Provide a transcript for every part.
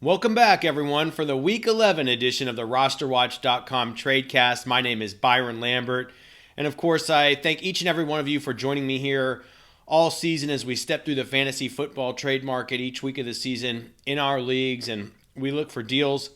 Welcome back, everyone, for the Week 11 edition of the RosterWatch.com TradeCast. My name is Byron Lambert, and of course, I thank each and every one of you for joining me here all season as we step through the fantasy football trade market each week of the season in our leagues, and we look for deals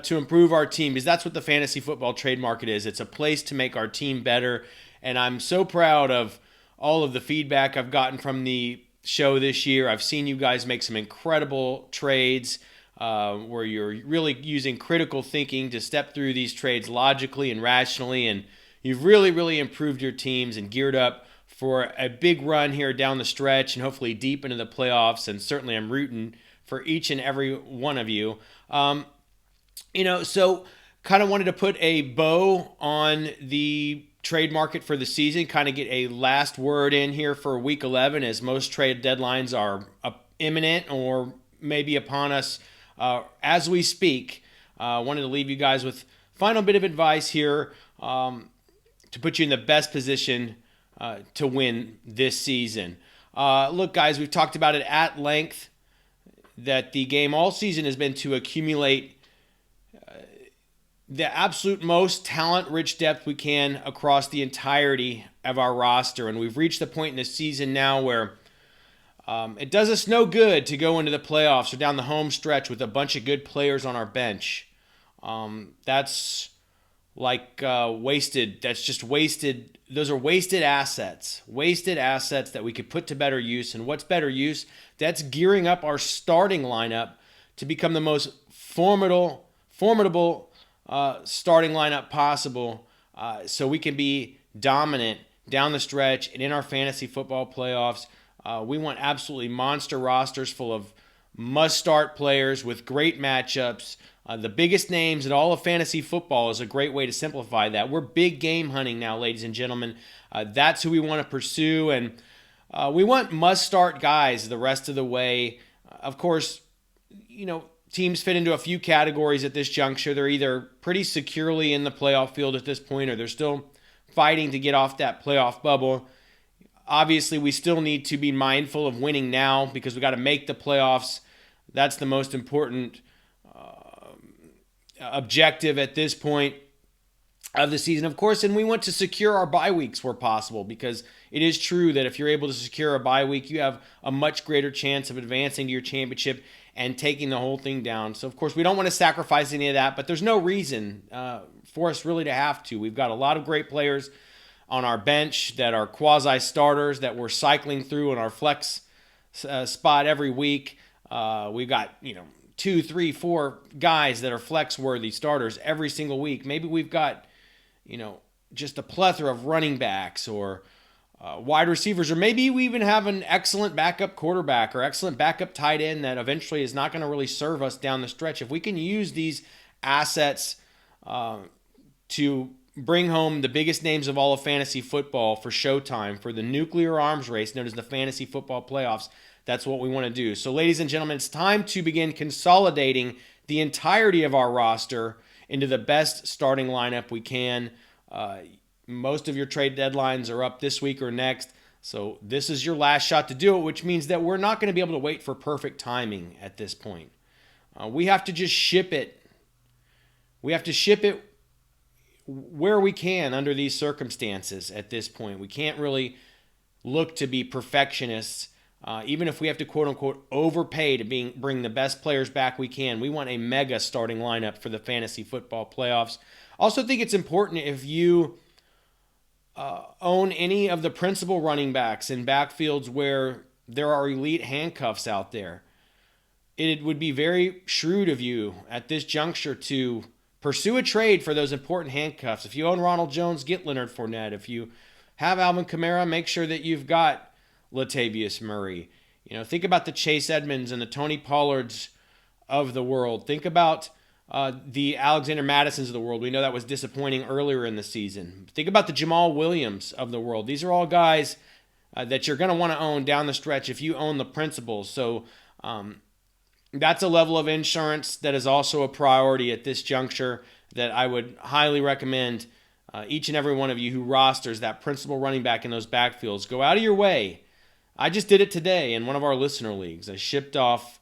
to improve our team, because that's what the fantasy football trade market is. It's a place to make our team better, and I'm so proud of all of the feedback I've gotten from the show this year. I've seen you guys make some incredible trades where you're really using critical thinking to step through these trades logically and rationally, and you've really improved your teams and geared up for a big run here down the stretch and hopefully deep into the playoffs, and certainly I'm rooting for each and every one of you. So kind of wanted to put a bow on the trade market for the season, kind of get a last word in here for Week 11, as most trade deadlines are imminent or maybe upon us as we speak. Wanted to leave you guys with final bit of advice here to put you in the best position to win this season. Look, guys, we've talked about it at length that the game all season has been to accumulate the absolute most talent-rich depth we can across the entirety of our roster. And we've reached the point in the season now where it does us no good to go into the playoffs or down the home stretch with a bunch of good players on our bench. That's like wasted. That's just wasted. Those are wasted assets. Wasted assets that we could put to better use. And what's better use? That's gearing up our starting lineup to become the most formidable starting lineup possible, so we can be dominant down the stretch and in our fantasy football playoffs. We want absolutely monster rosters full of must-start players with great matchups. The biggest names in all of fantasy football is a great way to simplify that. We're big game hunting now, ladies and gentlemen. That's who we want to pursue, and we want must-start guys the rest of the way. Of course, teams fit into a few categories at this juncture. They're either pretty securely in the playoff field at this point, or they're still fighting to get off that playoff bubble. Obviously, we still need to be mindful of winning now because we got to make the playoffs. That's the most important objective at this point of the season, of course. And we want to secure our bye weeks where possible, because it is true that if you're able to secure a bye week, you have a much greater chance of advancing to your championship and taking the whole thing down. So, of course, we don't want to sacrifice any of that, but there's no reason for us really to have to. We've got a lot of great players on our bench that are quasi-starters that we're cycling through in our flex spot every week. We've got, 2, 3, 4 guys that are flex-worthy starters every single week. Maybe we've got, just a plethora of running backs or wide receivers, or maybe we even have an excellent backup quarterback or excellent backup tight end that eventually is not going to really serve us down the stretch. If we can use these assets to bring home the biggest names of all of fantasy football for showtime, for the nuclear arms race known as the fantasy football playoffs, that's what we want to do. So, ladies and gentlemen, it's time to begin consolidating the entirety of our roster into the best starting lineup we can. Most of your trade deadlines are up this week or next, so this is your last shot to do it, which means that we're not going to be able to wait for perfect timing at this point. We have to just ship it. We have to ship it where we can under these circumstances at this point. We can't really look to be perfectionists, even if we have to quote-unquote overpay to bring the best players back we can. We want a mega starting lineup for the fantasy football playoffs. Also think it's important, if you own any of the principal running backs in backfields where there are elite handcuffs out there, it would be very shrewd of you at this juncture to pursue a trade for those important handcuffs. If you own Ronald Jones, get Leonard Fournette. If you have Alvin Kamara, make sure that you've got Latavius Murray. Think about the Chase Edmonds and the Tony Pollards of the world. Think about the Alexander Madisons of the world. We know that was disappointing earlier in the season. Think about the Jamal Williams of the world. These are all guys that you're going to want to own down the stretch if you own the principals. So that's a level of insurance that is also a priority at this juncture that I would highly recommend each and every one of you who rosters that principal running back in those backfields. Go out of your way. I just did it today in one of our listener leagues. I shipped off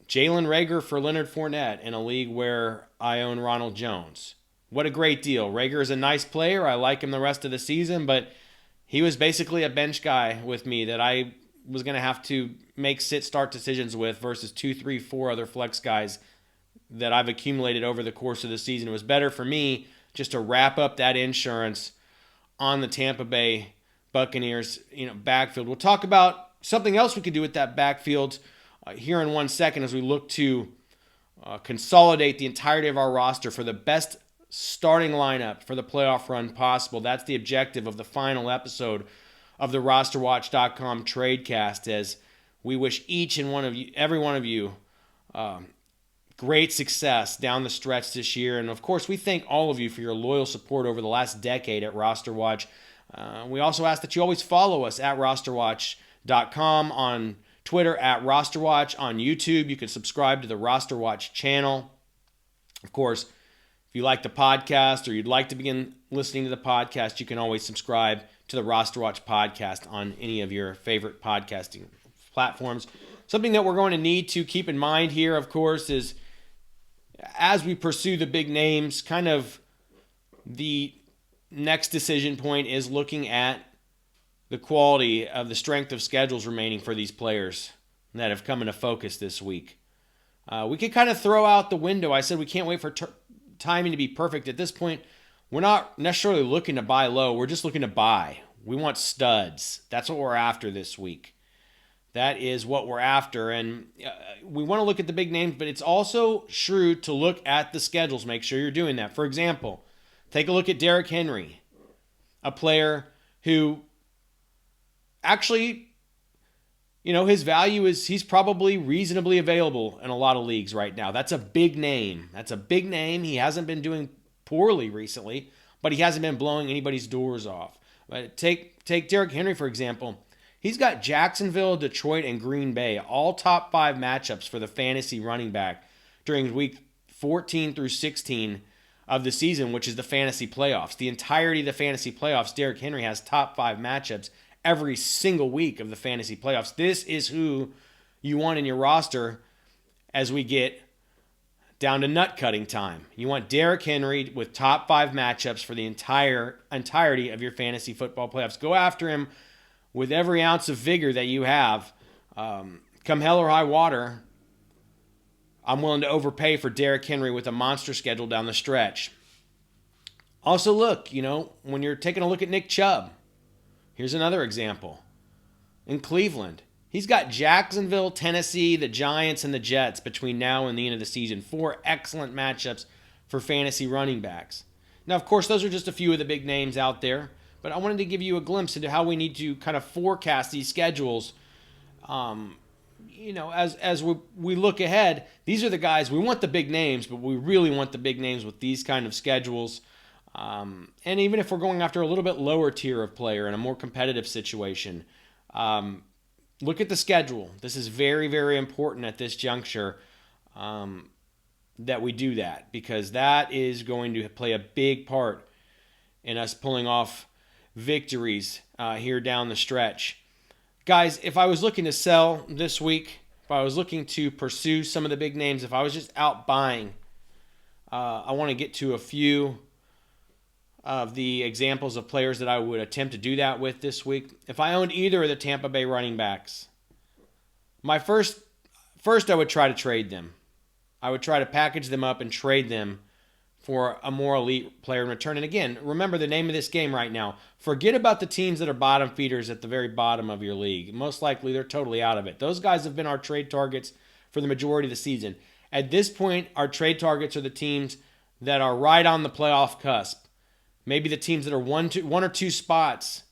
Jalen Reagor for Leonard Fournette in a league where I own Ronald Jones. What a great deal. Reagor is a nice player. I like him the rest of the season, but he was basically a bench guy with me that I was going to have to make sit-start decisions with versus 2, 3, 4 other flex guys that I've accumulated over the course of the season. It was better for me just to wrap up that insurance on the Tampa Bay Buccaneers, backfield. We'll talk about something else we could do with that backfield here in 1 second as we look to consolidate the entirety of our roster for the best starting lineup for the playoff run possible. That's the objective of the final episode of the RosterWatch.com TRADECAST, as we wish every one of you, great success down the stretch this year. And of course, we thank all of you for your loyal support over the last decade at RosterWatch. We also ask that you always follow us at RosterWatch.com, on Twitter at RosterWatch, on YouTube. You can subscribe to the RosterWatch channel. Of course, if you like the podcast or you'd like to begin listening to the podcast, you can always subscribe to the RosterWatch podcast on any of your favorite podcasting platforms. Something that we're going to need to keep in mind here, of course, is as we pursue the big names, kind of the next decision point is looking at the quality of the strength of schedules remaining for these players that have come into focus this week. We could kind of throw out the window. I said we can't wait for timing to be perfect. At this point, we're not necessarily looking to buy low. We're just looking to buy. We want studs. That's what we're after this week. That is what we're after. And we want to look at the big names, but it's also shrewd to look at the schedules. Make sure you're doing that. For example, take a look at Derrick Henry, a player who actually, his value is he's probably reasonably available in a lot of leagues right now. That's a big name. He hasn't been doing poorly recently, but he hasn't been blowing anybody's doors off. But take Derrick Henry, for example. He's got Jacksonville, Detroit, and Green Bay, all top 5 matchups for the fantasy running back during week 14 through 16 of the season, which is the fantasy playoffs. The entirety of the fantasy playoffs, Derrick Henry has top 5 matchups every single week of the fantasy playoffs. This is who you want in your roster as we get down to nut cutting time. You want Derrick Henry with top 5 matchups for the entirety of your fantasy football playoffs. Go after him with every ounce of vigor that you have. Come hell or high water, I'm willing to overpay for Derrick Henry with a monster schedule down the stretch. Also look, when you're taking a look at Nick Chubb, here's another example. In Cleveland, he's got Jacksonville, Tennessee, the Giants, and the Jets between now and the end of the season. 4 excellent matchups for fantasy running backs. Now, of course, those are just a few of the big names out there, but I wanted to give you a glimpse into how we need to kind of forecast these schedules. As we look ahead, these are the guys, we want the big names, but we really want the big names with these kind of schedules. And even if we're going after a little bit lower tier of player in a more competitive situation, look at the schedule. This is very, very important at this juncture that we do that, because that is going to play a big part in us pulling off victories here down the stretch. Guys, if I was looking to sell this week, if I was looking to pursue some of the big names, if I was just out buying, I want to get to a few of the examples of players that I would attempt to do that with this week. If I owned either of the Tampa Bay running backs, my first I would try to trade them. I would try to package them up and trade them for a more elite player in return. And again, remember the name of this game right now. Forget about the teams that are bottom feeders at the very bottom of your league. Most likely they're totally out of it. Those guys have been our trade targets for the majority of the season. At this point, our trade targets are the teams that are right on the playoff cusp. Maybe the teams that are one or two spots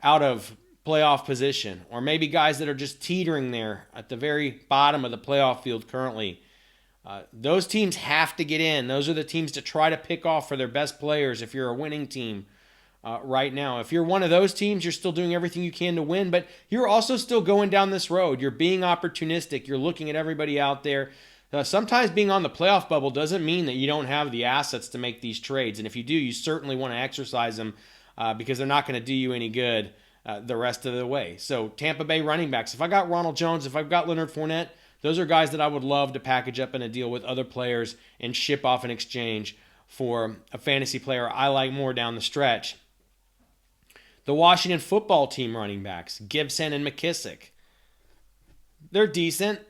out of playoff position, or maybe guys that are just teetering there at the very bottom of the playoff field currently. Those teams have to get in. Those are the teams to try to pick off for their best players if you're a winning team right now. If you're one of those teams, you're still doing everything you can to win, but you're also still going down this road. You're being opportunistic. You're looking at everybody out there. Sometimes being on the playoff bubble doesn't mean that you don't have the assets to make these trades. And if you do, you certainly want to exercise them because they're not going to do you any good the rest of the way. So Tampa Bay running backs. If I got Ronald Jones, if I've got Leonard Fournette, Those are guys that I would love to package up in a deal with other players and ship off in exchange for a fantasy player I like more down the stretch. The Washington football team running backs, Gibson and McKissick. They're decent.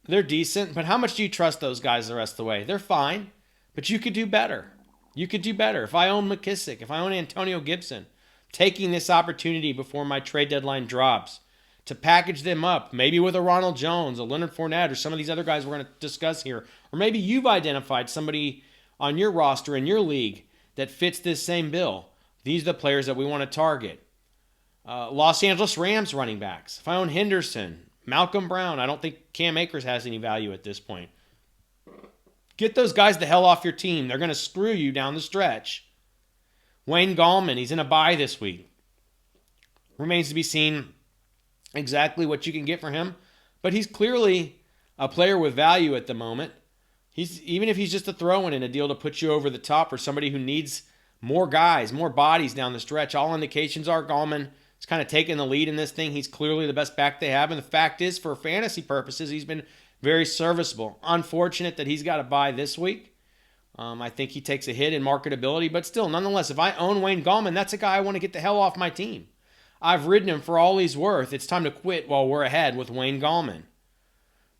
But how much do you trust those guys the rest of the way? They're fine, but you could do better. If I own McKissick, if I own Antonio Gibson, taking this opportunity before my trade deadline drops to package them up, maybe with a Ronald Jones, a Leonard Fournette, or some of these other guys we're going to discuss here. Or maybe you've identified somebody on your roster in your league that fits this same bill. These are the players that we want to target. Los Angeles Rams running backs. If I own Henderson, Malcolm Brown, I don't think Cam Akers has any value at this point. Get those guys the hell off your team. They're going to screw you down the stretch. Wayne Gallman, he's in a bye this week. Remains to be seen exactly what you can get for him, but he's clearly a player with value at the moment. Even if he's just a throw-in in a deal to put you over the top for somebody who needs more guys, more bodies down the stretch. All indications are Gallman is kind of taking the lead in this thing. He's clearly the best back they have, and the fact is, for fantasy purposes, he's been very serviceable. Unfortunate that he's got to bye this week. I think he takes a hit in marketability, but still, nonetheless, if I own Wayne Gallman, that's a guy I want to get the hell off my team. I've ridden him for all he's worth. It's time to quit while we're ahead with Wayne Gallman.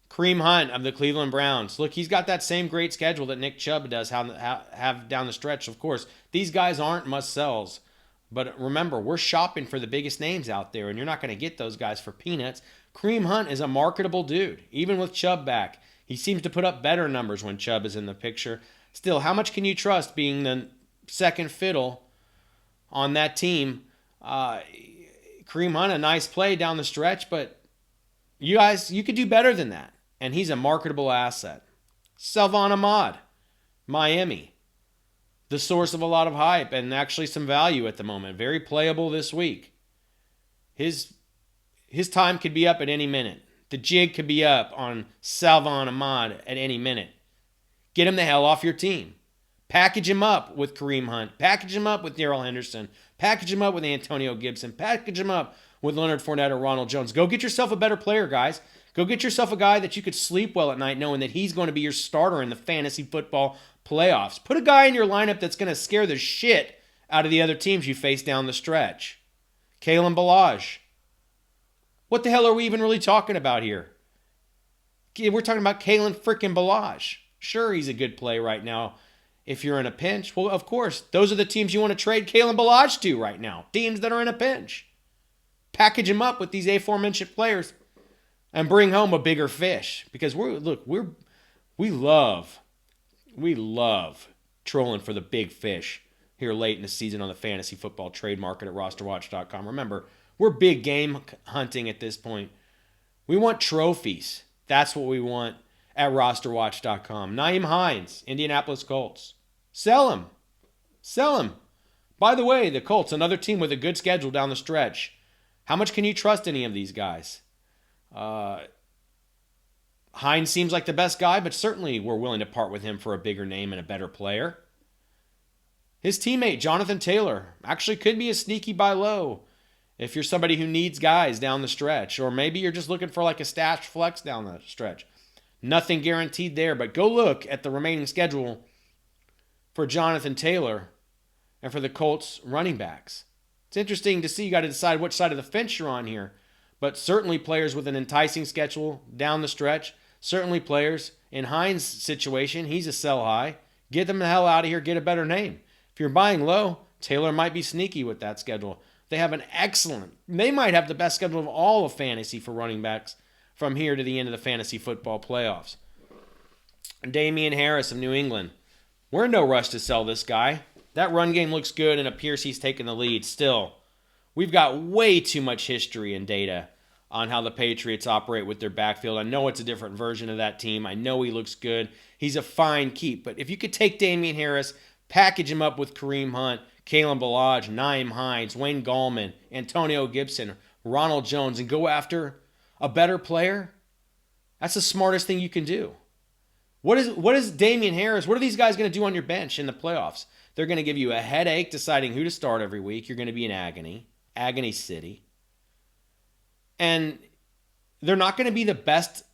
Kareem Hunt of the Cleveland Browns. Look, he's got that same great schedule that Nick Chubb does have down the stretch. Of course, these guys aren't must-sells. But remember, we're shopping for the biggest names out there, and you're not going to get those guys for peanuts. Kareem Hunt is a marketable dude, even with Chubb back. He seems to put up better numbers when Chubb is in the picture. Still, how much can you trust being the second fiddle on that team? Kareem Hunt, a nice play down the stretch, but you could do better than that. And he's a marketable asset. Salvon Ahmad, Miami. The source of a lot of hype and actually some value at the moment. Very playable this week. His time could be up at any minute. The jig could be up on Salvon Ahmad at any minute. Get him the hell off your team. Package him up with Kareem Hunt. Package him up with Darrell Henderson. Package him up with Antonio Gibson. Package him up with Leonard Fournette or Ronald Jones. Go get yourself a better player, guys. Go get yourself a guy that you could sleep well at night knowing that he's going to be your starter in the fantasy football playoffs. Put a guy in your lineup that's going to scare the shit out of the other teams you face down the stretch. Kalen Ballage. What the hell are we even really talking about here? We're talking about Kalen frickin' Ballage. Sure, he's a good play right now if you're in a pinch. Well, of course, those are the teams you want to trade Kalen Ballage to right now. Teams that are in a pinch. Package him up with these aforementioned players and bring home a bigger fish. Because we love trolling for the big fish here late in the season on the fantasy football trade market at RosterWatch.com. Remember, we're big game hunting at this point. We want trophies. That's what we want at RosterWatch.com. Nyheim Hines, Indianapolis Colts. Sell him. By the way, the Colts, another team with a good schedule down the stretch. How much can you trust any of these guys? Hines seems like the best guy, but certainly we're willing to part with him for a bigger name and a better player. His teammate, Jonathan Taylor, actually could be a sneaky buy low if you're somebody who needs guys down the stretch, or maybe you're just looking for like a stash flex down the stretch. Nothing guaranteed there, but go look at the remaining schedule for Jonathan Taylor and for the Colts running backs. It's interesting to see. You got to decide which side of the fence you're on here. But certainly players with an enticing schedule down the stretch. Certainly players in Hines' situation, he's a sell high. Get them the hell out of here. Get a better name. If you're buying low, Taylor might be sneaky with that schedule. They might have the best schedule of all of fantasy for running backs from here to the end of the fantasy football playoffs. Damian Harris of New England. We're in no rush to sell this guy. That run game looks good and appears he's taking the lead. Still, we've got way too much history and data on how the Patriots operate with their backfield. I know it's a different version of that team. I know he looks good. He's a fine keep. But if you could take Damian Harris, package him up with Kareem Hunt, Kalen Ballage, Nyheim Hines, Wayne Gallman, Antonio Gibson, Ronald Jones, and go after a better player, that's the smartest thing you can do. What is Damian Harris? What are these guys going to do on your bench in the playoffs? They're going to give you a headache deciding who to start every week. You're going to be in agony city. And they're not going to be the best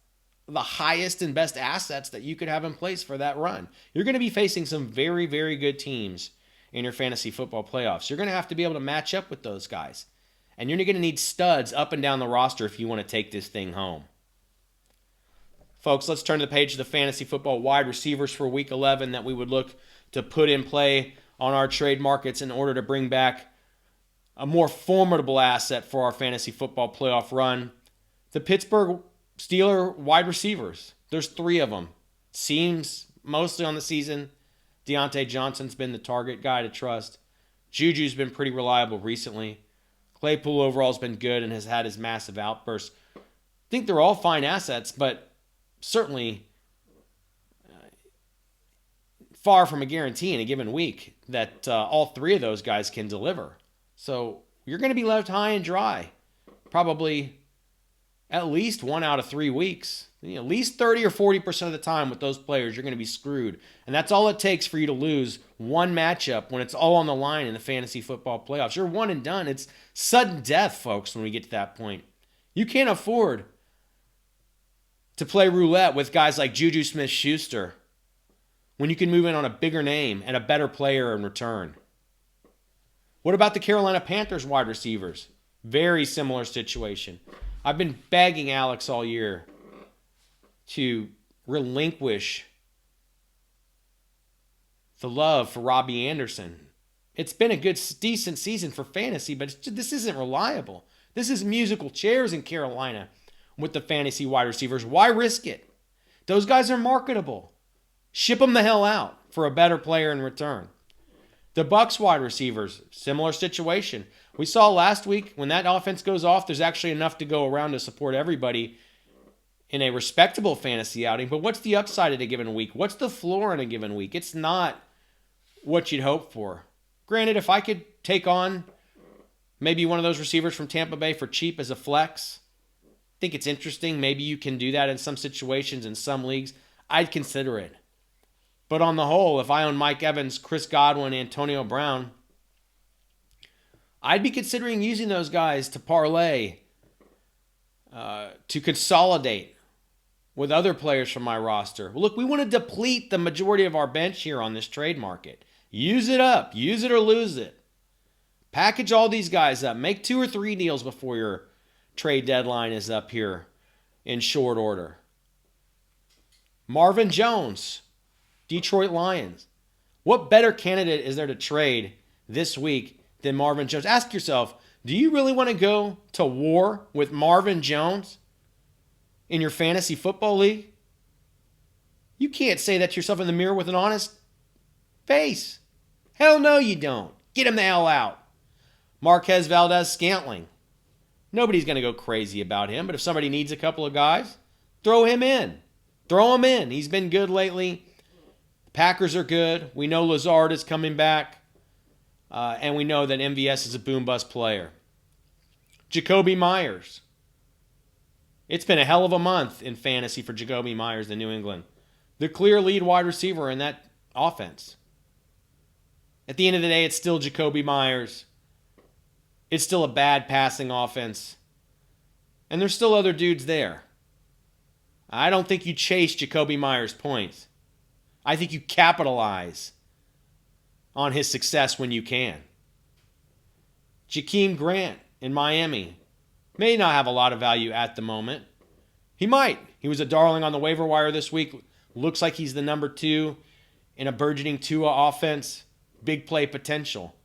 the highest and best assets that you could have in place for that run. You're going to be facing some very, very good teams in your fantasy football playoffs. You're going to have to be able to match up with those guys. And you're going to need studs up and down the roster if you want to take this thing home. Folks, let's turn to the page of the fantasy football wide receivers for Week 11 that we would look to put in play on our trade markets in order to bring back a more formidable asset for our fantasy football playoff run. The Pittsburgh Steelers wide receivers. There's 3 of them. Seems mostly on the season. Deontay Johnson's been the target guy to trust. Juju's been pretty reliable recently. Claypool overall has been good and has had his massive outbursts. I think they're all fine assets, but certainly far from a guarantee in a given week that all 3 of those guys can deliver. So you're going to be left high and dry probably at least 1 out of 3 weeks. At least 30 or 40% of the time with those players, you're going to be screwed. And that's all it takes for you to lose one matchup when it's all on the line in the fantasy football playoffs. You're one and done. It's sudden death, folks, when we get to that point. You can't afford to play roulette with guys like Juju Smith-Schuster when you can move in on a bigger name and a better player in return. What about the Carolina Panthers wide receivers? Very similar situation. I've been begging Alex all year to relinquish the love for Robbie Anderson. It's been a good, decent season for fantasy, but this isn't reliable. This is musical chairs in Carolina with the fantasy wide receivers. Why risk it? Those guys are marketable. Ship them the hell out for a better player in return. The Bucs wide receivers, similar situation. We saw last week when that offense goes off, there's actually enough to go around to support everybody in a respectable fantasy outing. But what's the upside in a given week? What's the floor in a given week? It's not what you'd hope for. Granted, if I could take on maybe one of those receivers from Tampa Bay for cheap as a flex, I think it's interesting. Maybe you can do that in some situations, in some leagues. I'd consider it. But on the whole, if I own Mike Evans, Chris Godwin, Antonio Brown, I'd be considering using those guys to parlay, to consolidate with other players from my roster. Look, we want to deplete the majority of our bench here on this trade market. Use it up. Use it or lose it. Package all these guys up. Make 2 or 3 deals before your trade deadline is up here in short order. Marvin Jones, Detroit Lions. What better candidate is there to trade this week than Marvin Jones? Ask yourself, do you really want to go to war with Marvin Jones in your fantasy football league? You can't say that to yourself in the mirror with an honest face. Hell no, you don't. Get him the hell out. Marquez Valdez-Scantling. Nobody's going to go crazy about him, but if somebody needs a couple of guys, throw him in. Throw him in. He's been good lately. The Packers are good. We know Lazard is coming back. And we know that MVS is a boom-bust player. Jacoby Myers. It's been a hell of a month in fantasy for Jacoby Myers in New England. The clear lead wide receiver in that offense. At the end of the day, it's still Jacoby Myers. It's still a bad passing offense. And there's still other dudes there. I don't think you chase Jacoby Myers' points. I think you capitalize on his success when you can. Jakeem Grant in Miami may not have a lot of value at the moment. He might. He was a darling on the waiver wire this week. Looks like he's the number 2 in a burgeoning Tua offense. Big play potential.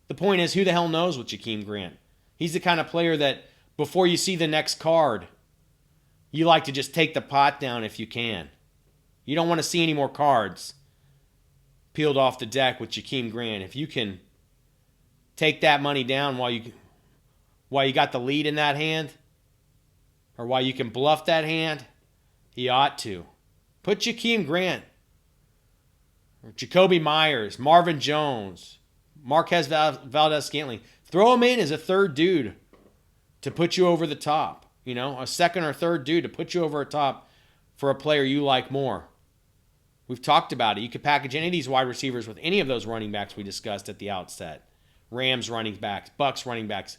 The point is, who the hell knows with Jakeem Grant? He's the kind of player that before you see the next card, you like to just take the pot down if you can. You don't want to see any more cards peeled off the deck with Jakeem Grant. If you can take that money down while you got the lead in that hand, or while you can bluff that hand, he ought to. Put Jakeem Grant, or Jacoby Myers, Marvin Jones, Marquez Valdez-Scantling. Throw him in as a third dude to put you over the top. You know, a second or third dude to put you over the top for a player you like more. We've talked about it. You could package any of these wide receivers with any of those running backs we discussed at the outset. Rams running backs, Bucks running backs,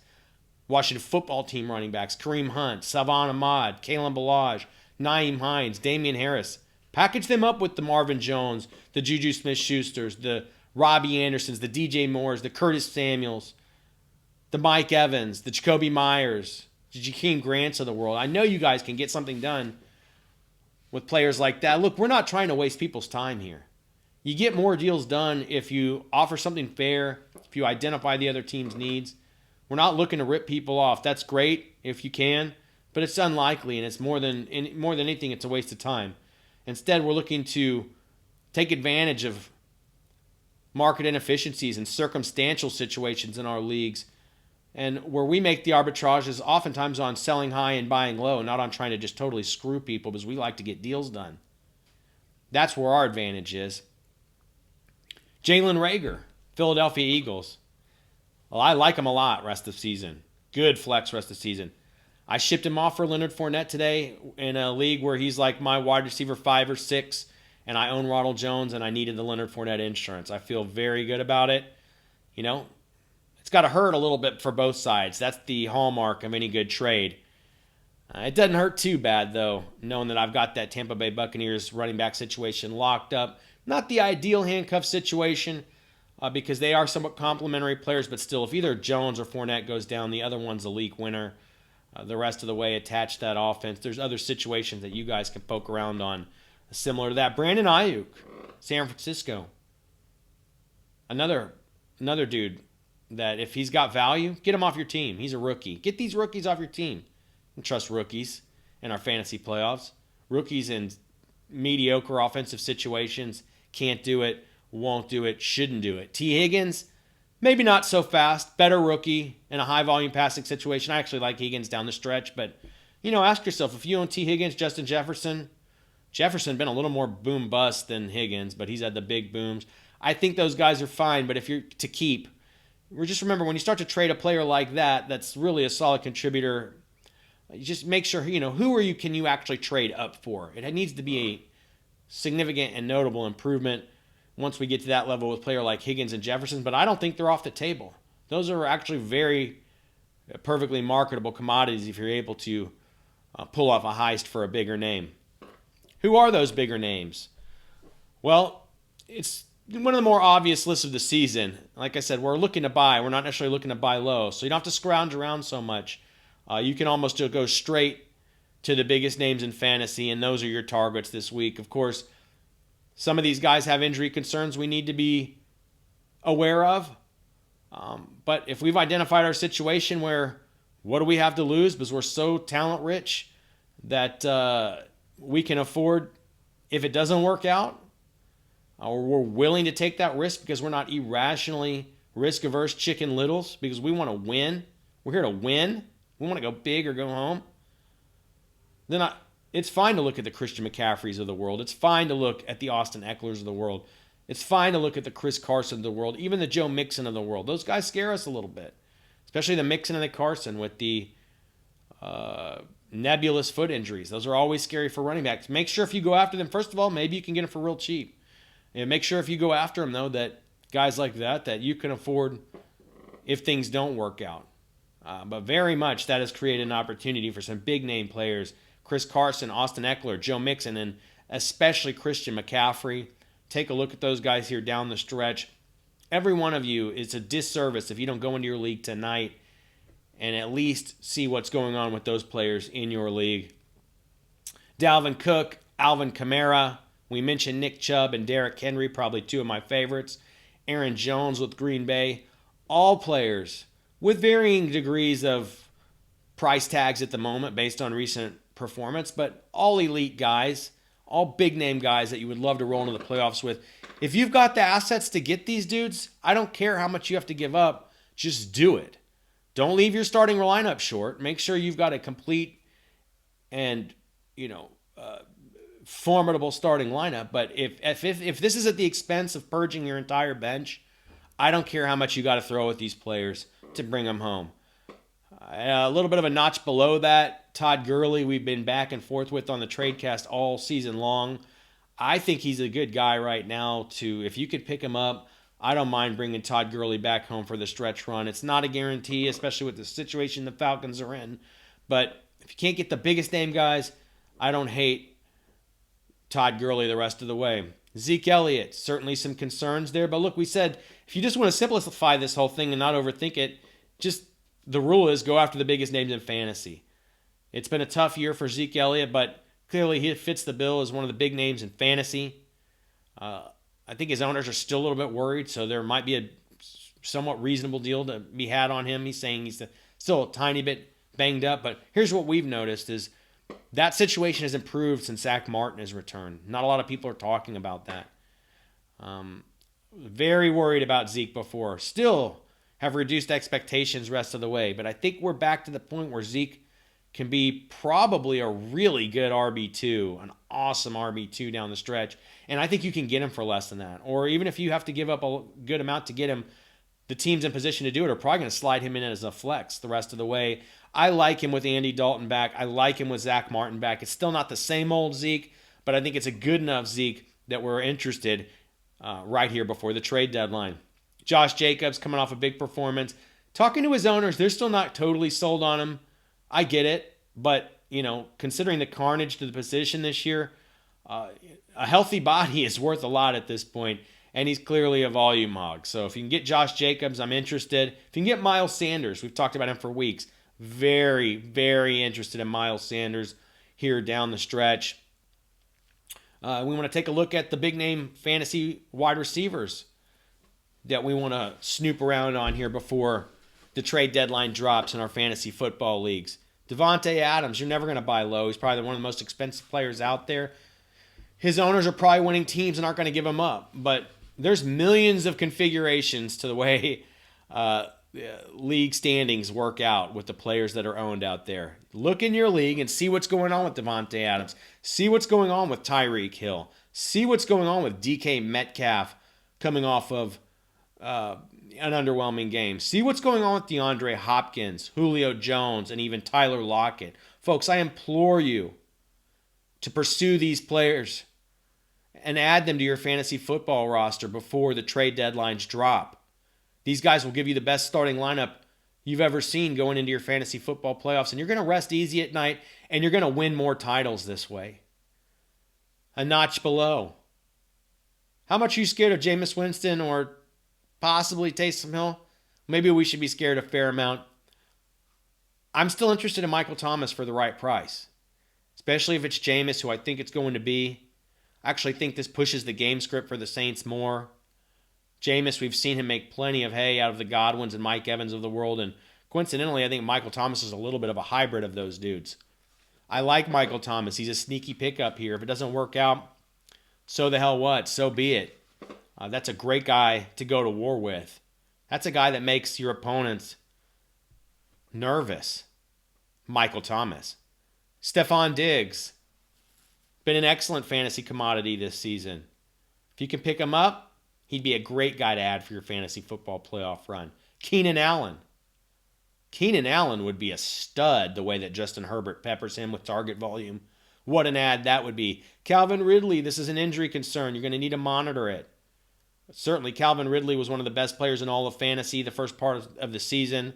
Washington football team running backs, Kareem Hunt, Savon Ahmad, Kalen Ballage, Nyheim Hines, Damian Harris. Package them up with the Marvin Jones, the Juju Smith-Schusters, the Robbie Andersons, the DJ Moores, the Curtis Samuels, the Mike Evans, the Jacoby Myers, the Jakeem Grants of the world. I know you guys can get something done with players like that. Look, we're not trying to waste people's time here. You get more deals done if you offer something fair, if you identify the other team's needs. We're not looking to rip people off. That's great if you can, but it's unlikely, and it's more than anything, it's a waste of time. Instead, we're looking to take advantage of market inefficiencies and circumstantial situations in our leagues, and where we make the arbitrage is oftentimes on selling high and buying low, not on trying to just totally screw people because we like to get deals done. That's where our advantage is. Jalen Reagor, Philadelphia Eagles. Well, I like him a lot rest of season. Good flex rest of season. I shipped him off for Leonard Fournette today in a league where he's like my wide receiver 5 or 6, and I own Ronald Jones, and I needed the Leonard Fournette insurance. I feel very good about it. You know, it's got to hurt a little bit for both sides. That's the hallmark of any good trade. It doesn't hurt too bad, though, knowing that I've got that Tampa Bay Buccaneers running back situation locked up. Not the ideal handcuff situation because they are somewhat complementary players, but still, if either Jones or Fournette goes down, the other one's a league winner. The rest of the way attached to that offense. There's other situations that you guys can poke around on similar to that. Brandon Ayuk, San Francisco. Another dude that if he's got value, get him off your team. He's a rookie. Get these rookies off your team. And trust rookies in our fantasy playoffs. Rookies in mediocre offensive situations can't do it, won't do it, shouldn't do it. T. Higgins, maybe not so fast. Better rookie in a high-volume passing situation. I actually like Higgins down the stretch, but, you know, ask yourself, if you own T. Higgins, Justin Jefferson been a little more boom-bust than Higgins, but he's had the big booms. I think those guys are fine, but if you're to keep, just remember, when you start to trade a player like that, that's really a solid contributor, you just make sure, you know, can you actually trade up for? It needs to be a significant and notable improvement once we get to that level with a player like Higgins and Jefferson, but I don't think they're off the table. Those are actually very perfectly marketable commodities if you're able to pull off a heist for a bigger name. Who are those bigger names? Well, it's one of the more obvious lists of the season. Like I said, we're looking to buy. We're not necessarily looking to buy low, so you don't have to scrounge around so much. You can almost just go straight to the biggest names in fantasy, and those are your targets this week. Of course, some of these guys have injury concerns we need to be aware of. But if we've identified our situation where what do we have to lose because we're so talent rich that we can afford, if it doesn't work out, or we're willing to take that risk because we're not irrationally risk-averse chicken littles because we want to win. We're here to win. We want to go big or go home. Then it's fine to look at the Christian McCaffreys of the world. It's fine to look at the Austin Ecklers of the world. It's fine to look at the Chris Carson of the world, even the Joe Mixon of the world. Those guys scare us a little bit, especially the Mixon and the Carson with the nebulous foot injuries. Those are always scary for running backs. Make sure if you go after them, first of all, maybe you can get them for real cheap. And make sure if you go after them, though, that guys like that you can afford if things don't work out. But very much that has created an opportunity for some big-name players. Chris Carson, Austin Eckler, Joe Mixon, and especially Christian McCaffrey. Take a look at those guys here down the stretch. Every one of you, it's a disservice if you don't go into your league tonight and at least see what's going on with those players in your league. Dalvin Cook, Alvin Kamara. We mentioned Nick Chubb and Derrick Henry, probably two of my favorites. Aaron Jones with Green Bay. All players with varying degrees of price tags at the moment based on recent performance, but all elite guys, all big-name guys that you would love to roll into the playoffs with. If you've got the assets to get these dudes, I don't care how much you have to give up. Just do it. Don't leave your starting lineup short. Make sure you've got a complete and, formidable starting lineup. But if this is at the expense of purging your entire bench, I don't care how much you got to throw at these players to bring them home. A little bit of a notch below that, Todd Gurley, we've been back and forth with on the TradeCast all season long. I think he's a good guy right now if you could pick him up, I don't mind bringing Todd Gurley back home for the stretch run. It's not a guarantee, especially with the situation the Falcons are in. But if you can't get the biggest name guys, I don't hate Todd Gurley the rest of the way. Zeke Elliott, certainly some concerns there. But look, we said if you just want to simplify this whole thing and not overthink it, just the rule is go after the biggest names in fantasy. It's been a tough year for Zeke Elliott, but clearly he fits the bill as one of the big names in fantasy. I think his owners are still a little bit worried, so there might be a somewhat reasonable deal to be had on him. He's saying he's still a tiny bit banged up, but here's what we've noticed is that situation has improved since Zach Martin has returned. Not a lot of people are talking about that. Very worried about Zeke before. Still have reduced expectations rest of the way, but I think we're back to the point where Zeke can be probably a really good RB2, an awesome RB2 down the stretch. And I think you can get him for less than that. Or even if you have to give up a good amount to get him, the teams in position to do it are probably going to slide him in as a flex the rest of the way. I like him with Andy Dalton back. I like him with Zach Martin back. It's still not the same old Zeke, but I think it's a good enough Zeke that we're interested right here before the trade deadline. Josh Jacobs coming off a big performance. Talking to his owners, they're still not totally sold on him. I get it, but, considering the carnage to the position this year, a healthy body is worth a lot at this point, and he's clearly a volume hog. So if you can get Josh Jacobs, I'm interested. If you can get Miles Sanders, we've talked about him for weeks. Very, very interested in Miles Sanders here down the stretch. We want to take a look at the big-name fantasy wide receivers that we want to snoop around on here before the trade deadline drops in our fantasy football leagues. Devante Adams, you're never going to buy low. He's probably one of the most expensive players out there. His owners are probably winning teams and aren't going to give him up. But there's millions of configurations to the way league standings work out with the players that are owned out there. Look in your league and see what's going on with Devante Adams. See what's going on with Tyreek Hill. See what's going on with DK Metcalf coming off of an underwhelming game. See what's going on with DeAndre Hopkins, Julio Jones, and even Tyler Lockett. Folks, I implore you to pursue these players and add them to your fantasy football roster before the trade deadlines drop. These guys will give you the best starting lineup you've ever seen going into your fantasy football playoffs, and you're going to rest easy at night, and you're going to win more titles this way. A notch below. How much are you scared of Jameis Winston or possibly Taysom Hill? Maybe we should be scared a fair amount. I'm still interested in Michael Thomas for the right price, especially if it's Jameis, who I think it's going to be. I actually think this pushes the game script for the Saints more. Jameis, we've seen him make plenty of hay out of the Godwins and Mike Evans of the world, and coincidentally, I think Michael Thomas is a little bit of a hybrid of those dudes. I like Michael Thomas. He's a sneaky pickup here. If it doesn't work out, so the hell what? So be it. That's a great guy to go to war with. That's a guy that makes your opponents nervous. Michael Thomas. Stephon Diggs. Been an excellent fantasy commodity this season. If you can pick him up, he'd be a great guy to add for your fantasy football playoff run. Keenan Allen. Keenan Allen would be a stud the way that Justin Herbert peppers him with target volume. What an ad that would be. Calvin Ridley, this is an injury concern. You're going to need to monitor it. Certainly, Calvin Ridley was one of the best players in all of fantasy the first part of the season.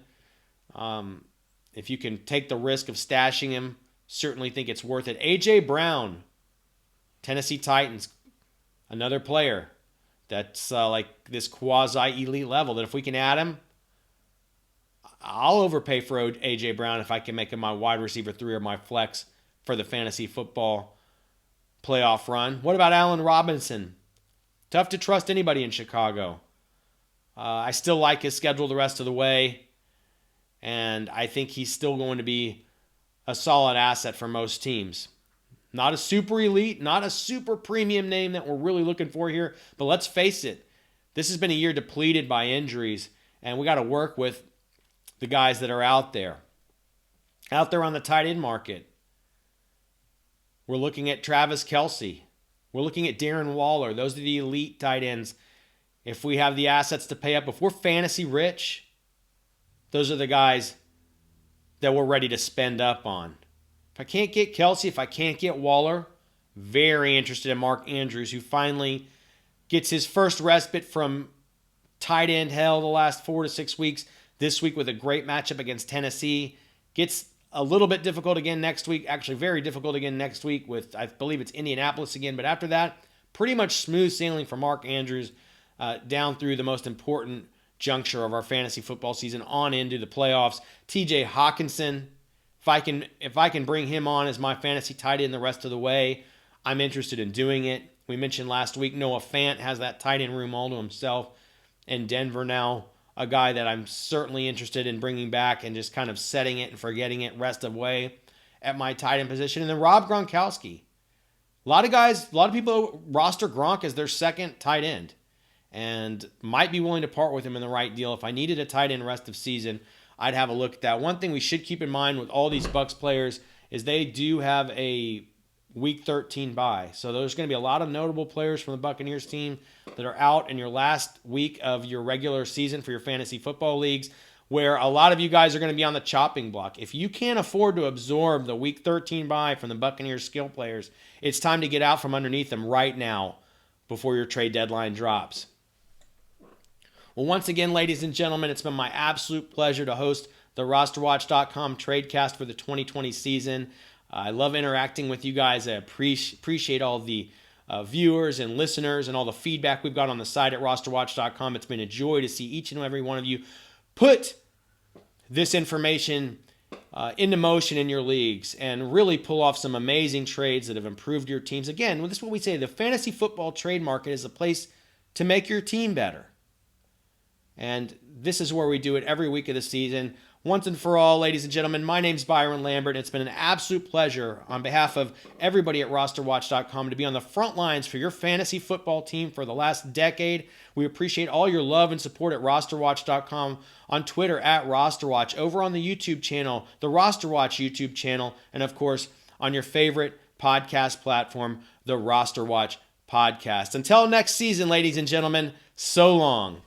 If you can take the risk of stashing him, certainly think it's worth it. A.J. Brown, Tennessee Titans, another player that's like this quasi-elite level that if we can add him, I'll overpay for A.J. Brown if I can make him my wide receiver 3 or my flex for the fantasy football playoff run. What about Allen Robinson? Tough to trust anybody in Chicago. I still like his schedule the rest of the way, and I think he's still going to be a solid asset for most teams. Not a super elite, not a super premium name that we're really looking for here, but let's face it, this has been a year depleted by injuries, and we got to work with the guys that are out there on the tight end market. We're looking at Travis Kelce. We're looking at Darren Waller. Those are the elite tight ends. If we have the assets to pay up, if we're fantasy rich, those are the guys that we're ready to spend up on. If I can't get Kelce, if I can't get Waller, very interested in Mark Andrews, who finally gets his first respite from tight end hell the last 4 to 6 weeks. This week with a great matchup against Tennessee. Gets A little bit difficult again next week. Actually, very difficult again next week with, I believe it's Indianapolis again. But after that, pretty much smooth sailing for Mark Andrews down through the most important juncture of our fantasy football season on into the playoffs. TJ Hawkinson, if I can bring him on as my fantasy tight end the rest of the way, I'm interested in doing it. We mentioned last week Noah Fant has that tight end room all to himself in Denver now. A guy that I'm certainly interested in bringing back and just kind of setting it and forgetting it rest of way at my tight end position. And then Rob Gronkowski. A lot of people roster Gronk as their second tight end and might be willing to part with him in the right deal. If I needed a tight end rest of season, I'd have a look at that. One thing we should keep in mind with all these Bucs players is they do have a Week 13 bye. So there's going to be a lot of notable players from the Buccaneers team that are out in your last week of your regular season for your fantasy football leagues, where a lot of you guys are going to be on the chopping block. If you can't afford to absorb the Week 13 bye from the Buccaneers skill players, it's time to get out from underneath them right now before your trade deadline drops. Well, once again, ladies and gentlemen, it's been my absolute pleasure to host the RosterWatch.com TradeCast for the 2020 season. I love interacting with you guys. I appreciate all the viewers and listeners and all the feedback we've got on the site at RosterWatch.com. It's been a joy to see each and every one of you put this information into motion in your leagues and really pull off some amazing trades that have improved your teams. Again, this is what we say. The fantasy football trade market is a place to make your team better. And this is where we do it every week of the season. Once and for all, ladies and gentlemen, my name's Byron Lambert, and it's been an absolute pleasure on behalf of everybody at RosterWatch.com to be on the front lines for your fantasy football team for the last decade. We appreciate all your love and support at RosterWatch.com, on Twitter at RosterWatch, over on the YouTube channel, the RosterWatch YouTube channel, and of course, on your favorite podcast platform, the RosterWatch Podcast. Until next season, ladies and gentlemen, so long.